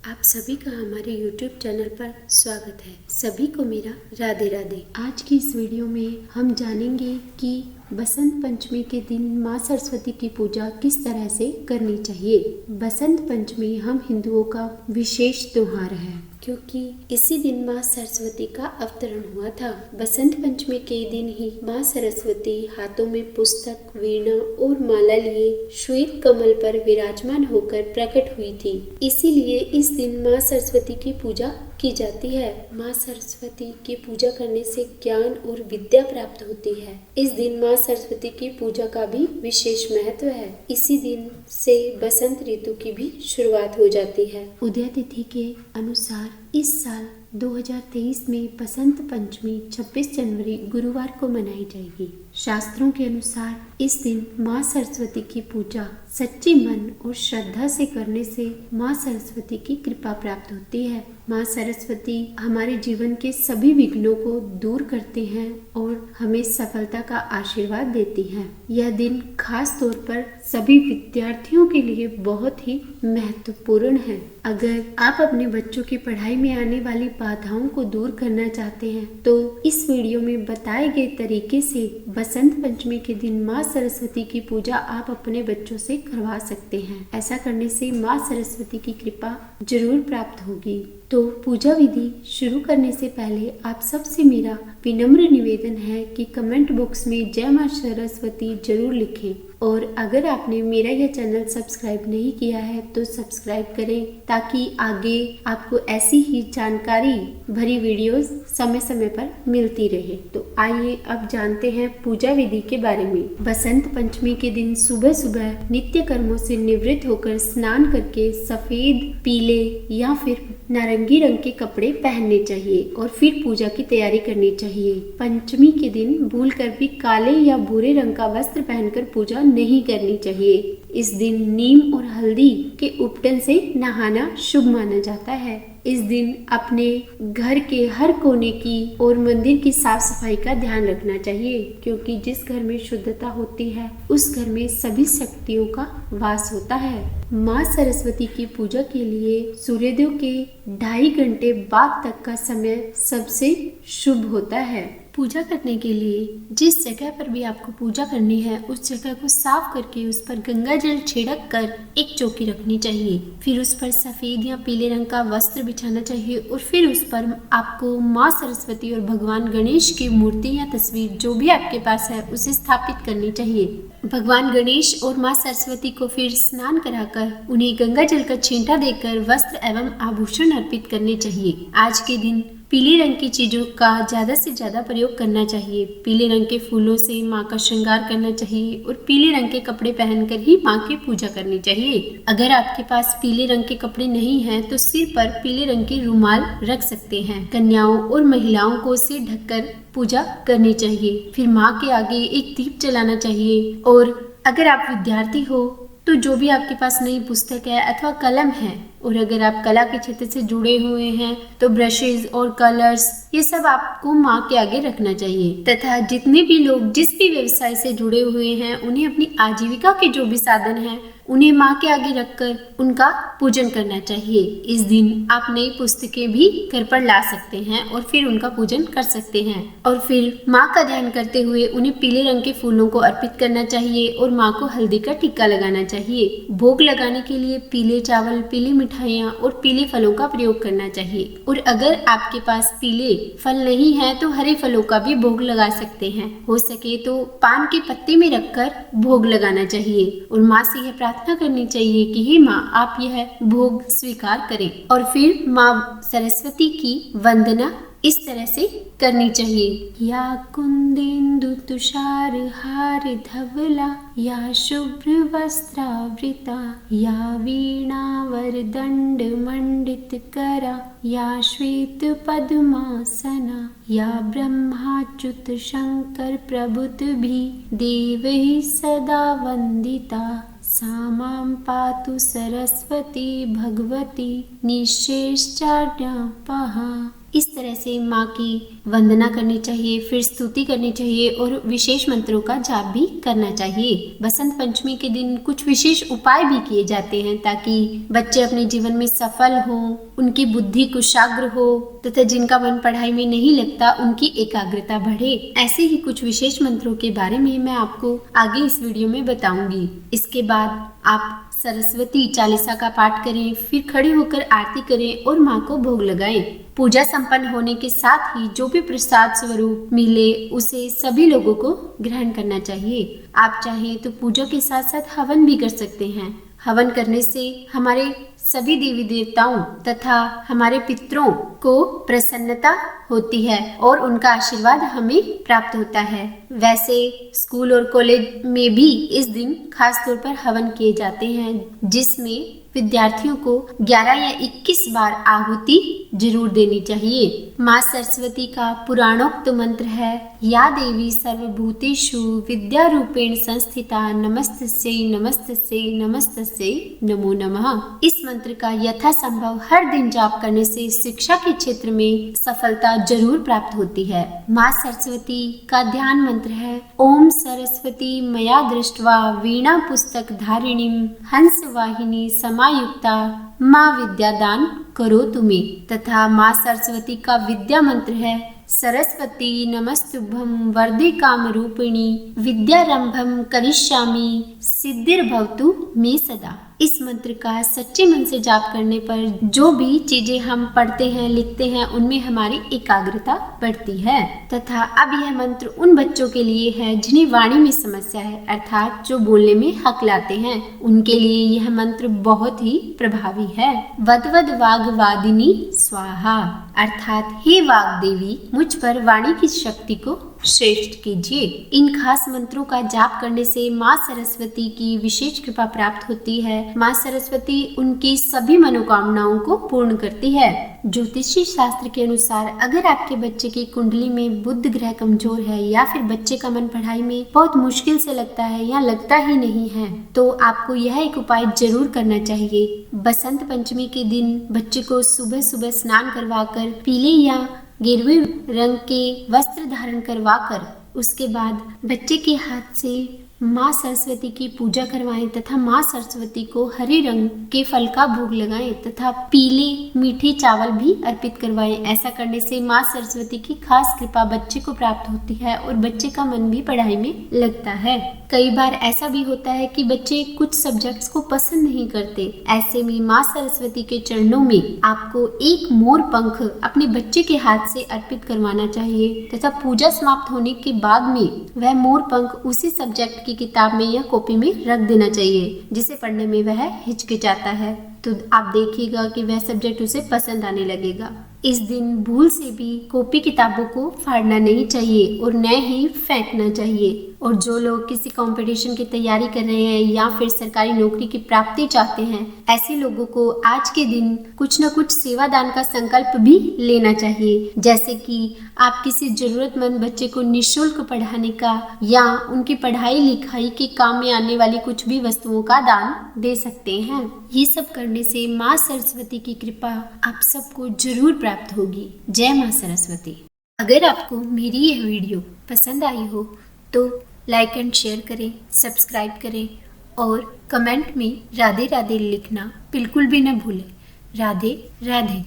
आप सभी का हमारे YouTube चैनल पर स्वागत है। सभी को मेरा राधे राधे। आज की इस वीडियो में हम जानेंगे कि बसंत पंचमी के दिन माँ सरस्वती की पूजा किस तरह से करनी चाहिए। बसंत पंचमी हम हिंदुओं का विशेष त्योहार है, क्योंकि इसी दिन माँ सरस्वती का अवतरण हुआ था। बसंत पंचमी के दिन ही माँ सरस्वती हाथों में पुस्तक, वीणा और माला लिए श्वेत कमल पर विराजमान होकर प्रकट हुई थी। इसीलिए इस दिन माँ सरस्वती की पूजा की जाती है। माँ सरस्वती की पूजा करने से ज्ञान और विद्या प्राप्त होती है। इस दिन माँ सरस्वती की पूजा का भी विशेष महत्व है। इसी दिन से बसंत ऋतु की भी शुरुआत हो जाती है। उदय तिथि के अनुसार इस साल 2023 में बसंत पंचमी 26 जनवरी गुरुवार को मनाई जाएगी। शास्त्रों के अनुसार इस दिन माँ सरस्वती की पूजा सच्चे मन और श्रद्धा से करने से माँ सरस्वती की कृपा प्राप्त होती है। माँ सरस्वती हमारे जीवन के सभी विघ्नों को दूर करते हैं और हमें सफलता का आशीर्वाद देती हैं। यह दिन खास तौर पर सभी विद्यार्थियों के लिए बहुत ही महत्वपूर्ण है। अगर आप अपने बच्चों की पढ़ाई में आने वाली बाधाओं को दूर करना चाहते हैं तो इस वीडियो में बताए गए तरीके से बसंत पंचमी के दिन माँ सरस्वती की पूजा आप अपने बच्चों से करवा सकते हैं। ऐसा करने से माँ सरस्वती की कृपा जरूर प्राप्त होगी। तो पूजा विधि शुरू करने से पहले आप सबसे मेरा विनम्र निवेदन है कि कमेंट बॉक्स में जय माँ सरस्वती जरूर लिखें। और अगर आपने मेरा यह चैनल सब्सक्राइब नहीं किया है तो सब्सक्राइब करें, ताकि आगे आपको ऐसी ही जानकारी भरी वीडियोस समय समय पर मिलती रहे। तो आइए अब जानते हैं पूजा विधि के बारे में। बसंत पंचमी के दिन सुबह सुबह नित्य कर्मों से निवृत्त होकर स्नान करके सफेद, पीले या फिर नारंगी रंग के कपड़े पहनने चाहिए और फिर पूजा की तैयारी करनी चाहिए। पंचमी के दिन भूलकर भी काले या भूरे रंग का वस्त्र पहनकर पूजा नहीं करनी चाहिए। इस दिन नीम और हल्दी के उपटन से नहाना शुभ माना जाता है। इस दिन अपने घर के हर कोने की और मंदिर की साफ सफाई का ध्यान रखना चाहिए, क्योंकि जिस घर में शुद्धता होती है उस घर में सभी शक्तियों का वास होता है। माँ सरस्वती की पूजा के लिए सूर्योदय के 2.5 घंटे बाद तक का समय सबसे शुभ होता है। पूजा करने के लिए जिस जगह पर भी आपको पूजा करनी है उस जगह को साफ करके उस पर गंगा जल छिड़क कर एक चौकी रखनी चाहिए। फिर उस पर सफेद या पीले रंग का वस्त्र बिछाना चाहिए और फिर उस पर आपको माँ सरस्वती और भगवान गणेश की मूर्ति या तस्वीर जो भी आपके पास है उसे स्थापित करनी चाहिए। भगवान गणेश और माँ सरस्वती को फिर स्नान कराकर उन्हें गंगा जल का छींटा देकर वस्त्र एवं आभूषण अर्पित करने चाहिए। आज के दिन पीले रंग की चीजों का ज्यादा से ज्यादा प्रयोग करना चाहिए। पीले रंग के फूलों से माँ का श्रृंगार करना चाहिए और पीले रंग के कपड़े पहनकर ही माँ की पूजा करनी चाहिए। अगर आपके पास पीले रंग के कपड़े नहीं हैं तो सिर पर पीले रंग के रुमाल रख सकते हैं। कन्याओं और महिलाओं को सिर ढककर पूजा करनी चाहिए। फिर माँ के आगे एक दीप जलाना चाहिए। और अगर आप विद्यार्थी हो तो जो भी आपके पास नई पुस्तक है अथवा कलम है, और अगर आप कला के क्षेत्र से जुड़े हुए हैं तो ब्रशेज और कलर्स ये सब आपको माँ के आगे रखना चाहिए। तथा जितने भी लोग जिस भी व्यवसाय से जुड़े हुए हैं उन्हें अपनी आजीविका के जो भी साधन हैं उन्हें माँ के आगे रखकर उनका पूजन करना चाहिए। इस दिन आप नई पुस्तकें भी घर पर ला सकते हैं और फिर उनका पूजन कर सकते हैं। और फिर माँ का ध्यान करते हुए उन्हें पीले रंग के फूलों को अर्पित करना चाहिए और माँ को हल्दी का टीका लगाना चाहिए। भोग लगाने के लिए पीले चावल, पीली मिठाइयाँ और पीले फलों का प्रयोग करना चाहिए। और अगर आपके पास पीले फल नहीं है तो हरे फलों का भी भोग लगा सकते हैं। हो सके तो पान के पत्ते में रखकर भोग लगाना चाहिए और माँ से यह प्रार्थना करनी चाहिए कि हे माँ आप यह भोग स्वीकार करें। और फिर माँ सरस्वती की वंदना इस तरह से करनी चाहिए। या कुंदेन्दु तुषार हार धवला, या शुभ्र वस्त्रावृता, या वीणावर दंड मंडित करा, या श्वेत पद्मासना, या ब्रह्माच्युत शंकर प्रभुत भी देवैः सदा वंदिता, सा मां पातु सरस्वती भगवती निःशेषाढ्यापहा। इस तरह से माँ की वंदना करनी चाहिए, फिर स्तुति करनी चाहिए और विशेष मंत्रों का जाप भी करना चाहिए। बसंत पंचमी के दिन कुछ विशेष उपाय भी किए जाते हैं ताकि बच्चे अपने जीवन में सफल हों, उनकी बुद्धि कुशाग्र हो तथा जिनका मन पढ़ाई में नहीं लगता उनकी एकाग्रता बढ़े। ऐसे ही कुछ विशेष मंत्रों के बारे में मैं आपको आगे इस वीडियो में बताऊंगी। इसके बाद आप सरस्वती चालीसा का पाठ करें, फिर खड़े होकर आरती करें और माँ को भोग लगाएं। पूजा संपन्न होने के साथ ही जो भी प्रसाद स्वरूप मिले उसे सभी लोगों को ग्रहण करना चाहिए। आप चाहें तो पूजा के साथ साथ हवन भी कर सकते हैं। हवन करने से हमारे सभी देवी देवताओं तथा हमारे पितरों को प्रसन्नता होती है और उनका आशीर्वाद हमें प्राप्त होता है। वैसे स्कूल और कॉलेज में भी इस दिन खास तौर पर हवन किए जाते हैं, जिसमें विद्यार्थियों को 11 या 21 बार आहुति जरूर देनी चाहिए। माँ सरस्वती का पुराणोक्त मंत्र है, या देवी सर्वभूतेषु विद्या रूपेण संस्थिता नमस्तस्यै नमस्तस्यै नमस्तस्यै नमो नमः। इस मंत्र का यथासंभव हर दिन जाप करने से शिक्षा के क्षेत्र में सफलता जरूर प्राप्त होती है। माँ सरस्वती का ध्यान मंत्र है, ओम सरस्वती मया दृष्ट्वा वीणा पुस्तक धारिणीम हंस वाहिनी समायुक्ता माँ विद्यादान करो तुम्हें। तथा माँ सरस्वती का विद्या मंत्र है, सरस्वती नमस्तुभ्यं वरदे काम रूपिणी विद्यारंभम करिष्यामि सिद्धिर्भवतु मे सदा। इस मंत्र का सच्चे मन से जाप करने पर जो भी चीजें हम पढ़ते हैं लिखते हैं उनमें हमारी एकाग्रता बढ़ती है। तथा अब यह मंत्र उन बच्चों के लिए है जिन्हें वाणी में समस्या है, अर्थात जो बोलने में हकलाते हैं, उनके लिए यह मंत्र बहुत ही प्रभावी है। वदवद वाग वादिनी स्वाहा, अर्थात हे वाग देवी मुझ पर वाणी की शक्ति को श्रेष्ठ कीजिए। इन खास मंत्रों का जाप करने से माँ सरस्वती की विशेष कृपा प्राप्त होती है। माँ सरस्वती उनकी सभी मनोकामनाओं को पूर्ण करती है। ज्योतिषी शास्त्र के अनुसार अगर आपके बच्चे की कुंडली में बुध ग्रह कमजोर है या फिर बच्चे का मन पढ़ाई में बहुत मुश्किल से लगता है या लगता ही नहीं है, तो आपको यह एक उपाय जरूर करना चाहिए। बसंत पंचमी के दिन बच्चे को सुबह सुबह स्नान करवाकर पीले या गेरुए रंग के वस्त्र धारण करवाकर उसके बाद बच्चे के हाथ से माँ सरस्वती की पूजा करवाएं तथा माँ सरस्वती को हरे रंग के फल का भोग लगाएं तथा पीले मीठे चावल भी अर्पित करवाएं। ऐसा करने से माँ सरस्वती की खास कृपा बच्चे को प्राप्त होती है और बच्चे का मन भी पढ़ाई में लगता है। कई बार ऐसा भी होता है कि बच्चे कुछ सब्जेक्ट्स को पसंद नहीं करते। ऐसे में माँ सरस्वती के चरणों में आपको एक मोर पंख अपने बच्चे के हाथ से अर्पित करवाना चाहिए तथा पूजा समाप्त होने के बाद में वह मोर पंख उसी सब्जेक्ट की किताब में या कॉपी में रख देना चाहिए जिसे पढ़ने में वह हिचकिचाता है। तो आप देखिएगा कि वह सब्जेक्ट उसे पसंद आने लगेगा। इस दिन भूल से भी कॉपी किताबों को फाड़ना नहीं चाहिए और न ही फेंकना चाहिए। और जो लोग किसी कंपटीशन की तैयारी कर रहे हैं या फिर सरकारी नौकरी की प्राप्ति चाहते हैं, ऐसे लोगों को आज के दिन कुछ न कुछ सेवादान का संकल्प भी लेना चाहिए। जैसे कि आप किसी जरूरतमंद बच्चे को निःशुल्क पढ़ाने का या उनकी पढ़ाई लिखाई के काम में आने वाली कुछ भी वस्तुओं का दान दे सकते हैं। ये सब करने से माँ सरस्वती की कृपा आप सबको जरूर प्राप्त होगी। जय माँ सरस्वती। अगर आपको मेरी यह वीडियो पसंद आई हो तो लाइक एंड शेयर करें, सब्सक्राइब करें और कमेंट में राधे राधे लिखना बिल्कुल भी न भूलें। राधे राधे।